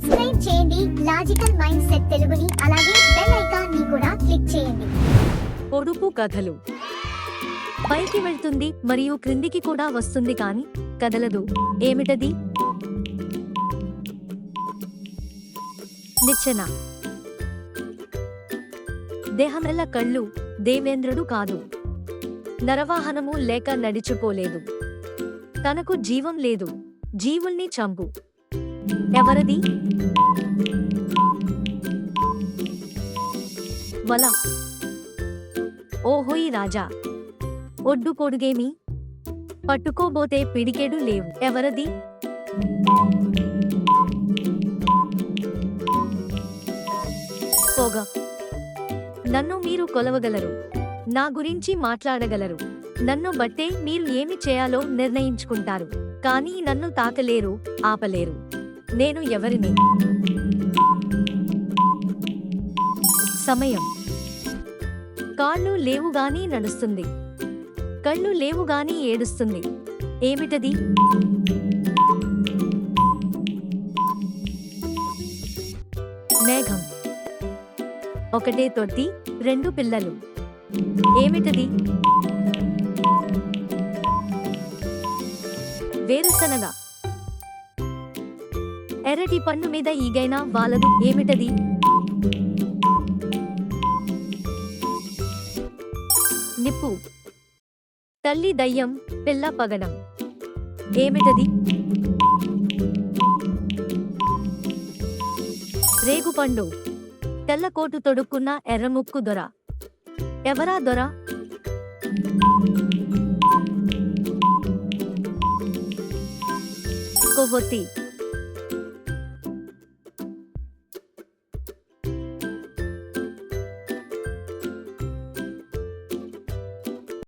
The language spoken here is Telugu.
సబ్స్క్రైబ్ చేయండి లాజికల్ మైండ్ సెట్ తెలుగుని. అలాగే బెల్ ఐకాన్ ని కూడా క్లిక్ చేయండి. పొడుపు కథలు. పైకి వెళ్తుంది మరియు క్రిందికి కూడా వస్తుంది కానీ కదలదు. ఏమిటది? నిచ్చెన. దేహమెల్ల కళ్ళు. దేవేంద్రుడు కాదు. నరవాహనము లేక నడిచిపోలేదు. తనకు జీవం లేదు. జీవుల్ని చంపు. ఎవరది? వల. ఓహోయ్ రాజా, ఒడ్డు పొడుగేమి? పట్టుకోబోతే పిడికెడు లేవు. ఎవరది? పొగ. నన్ను మీరు కొలవగలరు, నా గురించి మాట్లాడగలరు, నన్ను బట్టే మీరు ఏమి చేయాలో నిర్ణయించుకుంటారు, కానీ నన్ను తాకలేరు, ఆపలేరు. నేను ఎవరిని? సమయం. కాళ్ళు లేవుగాని నడుస్తుంది, కళ్ళు లేవుగాని ఏడుస్తుంది. ఏమిటది? మేఘం. ఒకటే తొట్టి, రెండు పిల్లలు. ఏమిటది? వేరుశనగ. ఎర్రటి పన్ను మీద ఈగైనా వాలదు. ఏమిటది? నిప్పు. తల్లి దయ్యం, పిల్ల పగడం. ఏమిటది? రేగుపండు. తెల్లకోటు తొడుక్కున్న ఎర్రముక్కు దొర. ఎవరా దొర? కొవ్వొత్తి.